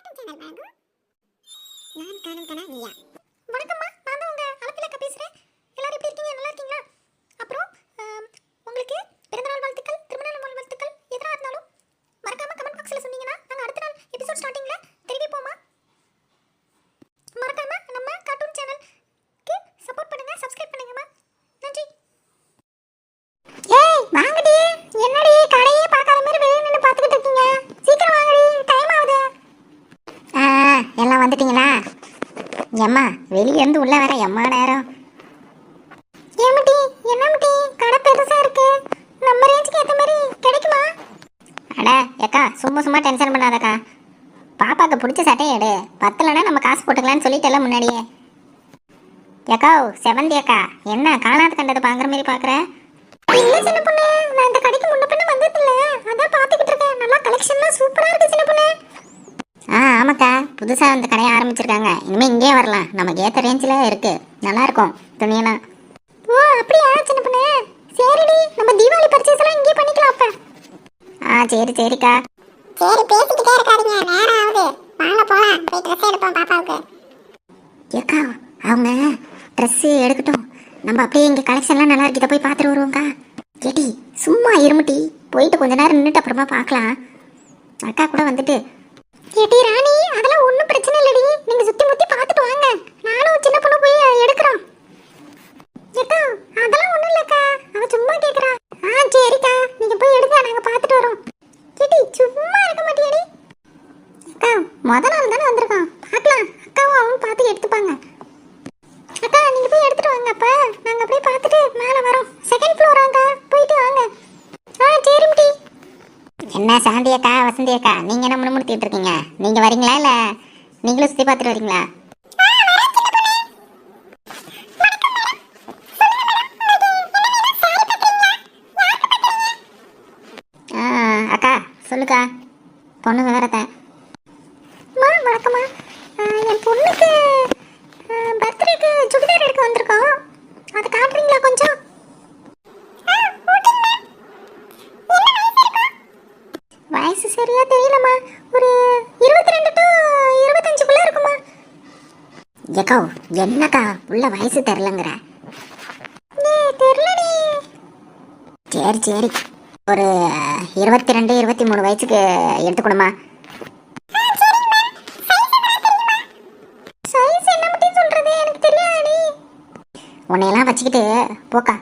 Cartoon channel வழங்கும் நான் காணும் கனா நீயா. வணக்கம்மா, நான் தான் உங்க அலப்பிலக்கா பேசுறேன். எல்லாரும் எப்படி இருக்கீங்க? நல்லா இருக்கீங்களா? அப்புறம் உங்களுக்கு பிறந்தநாள் வாழ்த்துக்கள், திருமண நாள் வாழ்த்துக்கள் எதுனா இருந்தாலும் மறக்காம கமெண்ட் பாக்ஸ்ல சொன்னீங்கன்னா நாங்க அடுத்த நாள் எபிசோட் ஸ்டார்டிங்ல தெரிவிப்போமா. மறக்காம நம்ம கார்ட்டூன் சேனலுக்கு சப்போர்ட் பண்ணுங்க, சப்ஸ்கிரைப் பண்ணுங்கம்மா. நன்றி. ஏய் வாங்கடி, என்னடி கடையே பார்க்காத மாதிரி வெளிய நின்னு பார்த்துக்கிட்டு இருக்கீங்க? சீக்கிரம் வாங்கடி, டைம் ஆகுது. எல்லாம் வந்துட்டீங்களா? எம்மா வெளியே இருந்து உள்ள வர எம்மா நேரம். ஏமட்டி என்னமட்டி கடை பெருசா இருக்கு, நம்ம ரேஞ்சுக்கு ஏத்த மாதிரி கிடைக்குமா? அட ஏக்கா சும்மா சும்மா டென்ஷன் பண்ணாதக்கா. பாப்பாக்கு பிடிச்ச சட்டையை எடு, பத்தலன்னா நம்ம காசு போட்டுக்கலான்னு சொல்லிட்டெல்லாம் முன்னாடியே. ஏக்கா செவந்தி அக்கா, என்ன காணாத கண்டது பாக்குற மாதிரி பாக்குற? இல்ல சின்ன பொண்ணு, நான் இந்த கடைக்கு முன்ன பின்ன வந்தது இல்ல, அதான் பாத்துக்கிட்டு இருக்கேன். நல்லா கலெக்ஷன்லாம் சூப்பரா இருக்கு சின்ன பொண்ணு. ஆமாக்கா, புதுசாக வந்து கடையை ஆரம்பிச்சிருக்காங்க. இனிமேல் இங்கே வரலாம், நமக்கு ஏற்ற ரேஞ்சில் இருக்கு, நல்லா இருக்கும் துணியெல்லாம். ஓ அப்படியா சின்ன பொண்ணு, சரிடி, நம்ம தீபாவளி பர்ச்சேஸ் எல்லாம் இங்கே பண்ணிக்கலாம் அப்ப. சரி சரிக்கா. சரி பேசிக்கிட்டே இருக்காதீங்க, நேரம் ஆகுது, வாங்க போலாம், போய் ட்ரெஸ் எடுப்போம் பாப்பாவுக்கு. ஏக்கா அவங்க ட்ரெஸ் எடுக்கட்டும், நம்ம அப்படியே இங்கே கலெக்ஷன்லாம் நல்லா இருக்கு, இதை போய் பார்த்துட்டு வருவோம்க்கா. கேட்டி சும்மா இருமுட்டி, போயிட்டு கொஞ்ச நேரம் நின்றுட்டு அப்புறமா பார்க்கலாம். அக்கா கூட வந்துட்டு. ஏடி ராணி, அதெல்லாம் ஒன்றும் பிரச்சனை இல்லடி, நீங்க சுத்தி முத்தி பார்த்துட்டு வாங்க, நானும் சின்ன பொண்ணு போய் எடுக்கிறோம். ஏக்கா அதெல்லாம் ஒன்றும் இல்லைக்கா, அவ சும்மா கேட்குறா. சரிக்கா, நீங்க போய் எடுங்க, நாங்கள் பார்த்துட்டு வரோம். கேட்டி சும்மா இருக்க மாட்டியாடி? அக்கா முத நாள் தானே வந்திருக்கோம், பார்க்கலாம், அக்காவும் அவனும் பார்த்து எடுத்துப்பாங்க. அக்கா நீங்க போய் எடுத்துட்டு வாங்க, அப்ப நாங்கள் அப்படியே பார்த்துட்டு மேலே வரோம். செகண்ட் ஃப்ளோர் அக்கா, போயிட்டு வாங்க. சரி முட்டி. என்ன சாந்தி அக்கா, வசந்தி அக்கா, நீங்க என்ன முணுமுணுத்திட்டு இருக்கீங்க? நீங்க வரீங்களா இல்ல நீங்களும் சுத்தி பார்த்துட்டு வரீங்களா? அக்கா சொல்லுக்கா, பொண்ணு விவரத்தை. வணக்கம்மா, என் பொண்ணுக்கு பர்த்டேக்கு சுடிதார் எடுக்க வந்திருக்கோம், அதை காட்டுறீங்களா கொஞ்சம்? வயசு சரியா தெரியலம்மா, ஒரு 22 to 25 இருக்குமா. ஏக்கா என்னக்கா உள்ள வயசு தெரியலங்கிற? தெரியலடி. சரி சரி, ஒரு 22 23 வயசுக்கு எடுத்துக்கணுமா? சைஸ் என்ன மட்டும் சொல்றது எனக்கு தெரியாதுடி. உன்னையெல்லாம் வச்சுக்கிட்டு போக்கா.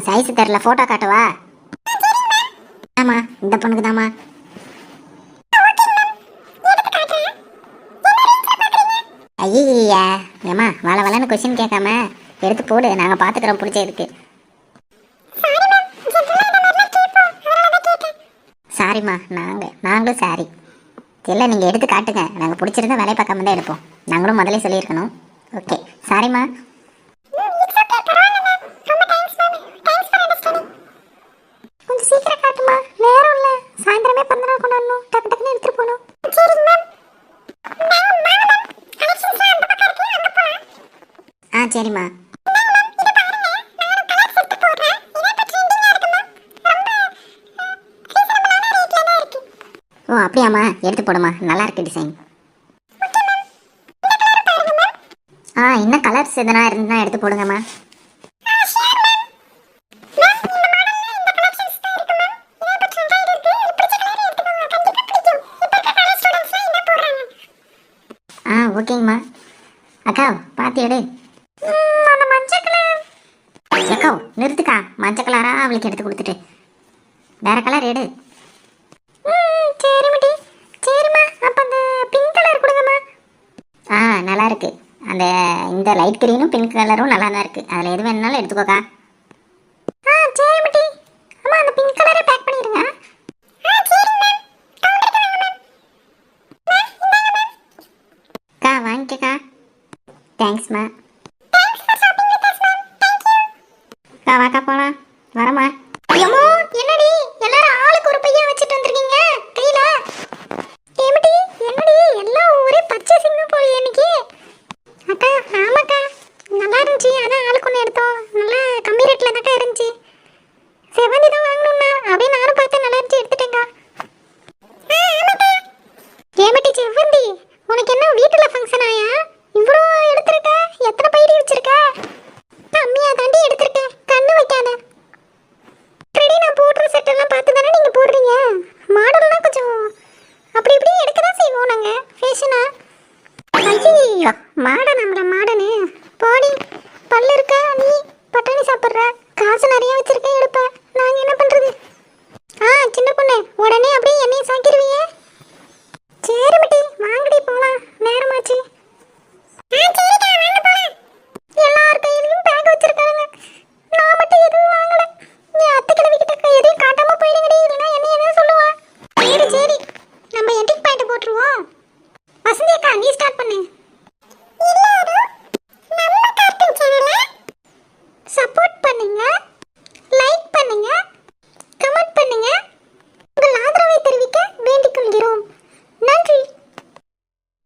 சைஸ் தெரியல, போட்டோ காட்டுவா? ஆமா இந்த பொண்ணுக்கு தாமா. ஐயா ஏமா வள வளன்னு கொஸ்டின் கேட்காம எடுத்து போடு, நாங்க பாத்துக்கிறோம் பிடிச்ச இருக்கு. சாரிம்மா, நாங்களும் சாரி. இல்லை நீங்கள் எடுத்து காட்டுங்க, நாங்கள் பிடிச்சிருந்தா வேலையை பார்க்காம தான் எடுப்போம், நாங்களும் முதலே சொல்லியிருக்கணும். ஓகே சாரிம்மா. கொஞ்சம் சீக்கிரம் காட்டுமா, நேரம் இல்லை, சாயந்தரமே பிறந்தநாள் கொண்டாடணும், டக்கு டக்குன்னு எடுத்துட்டு போகணும். சரிம்மா. ஓ அப்படியாம்மா, எடுத்து போடுமா, நல்லா இருக்கு டிசைன். இன்னும் கலர்ஸ் எதனா இருந்தா எடுத்து போடுங்கம்மா. ஓகேங்கம்மா. அக்கா பார்த்து எடு. அந்த மஞ்சள் கலர். அக்கா நிறுத்துக்கா, மஞ்சள் கலரா அவளுக்கு எடுத்து கொடுத்துட்டு வேற கலர் எடு. சரி முட்டி. சரிம்மா, அப்போ அந்த பிங்க் கலர் கொடுங்கம்மா. நல்லா இருக்கு, அந்த இந்த லைட் கிரீனும் பிங்க் கலரும் நல்லா தான் இருக்கு, அதில் எது வேணுனாலும் எடுத்துக்கோக்கா. சரி முட்டி. அம்மா அந்த பிங்க் கலரை பேக் பண்ணிடுங்க. அக்கா வாங்கிக்கக்கா. தேங்க்ஸ்மா. அக்கா வாக்கா போலாம், வரமா. என்னடி எல்லாரும் ஆளுக்கு ஒரு பையன் வச்சுட்டு வந்திருக்கீங்க கையில? ஏமடி என்னடி எல்லாம் ஒரே பர்ச்சேசிங் போல இன்னைக்கு? அக்கா ஆமாக்கா, நல்லா இருந்துச்சு, அதான் ஆளுக்கு ஒன்று எடுத்தோம், நல்லா கம்மி ரேட்டில் தாக்கா இருந்துச்சு. செவந்தி தான் வாங்கணும்னா அப்படியே நானும் பார்த்தேன், நல்லா இருந்துச்சு, எடுத்துட்டேங்க்கா. அப்படியே என்னையும் சாக்கிடுவீங்க.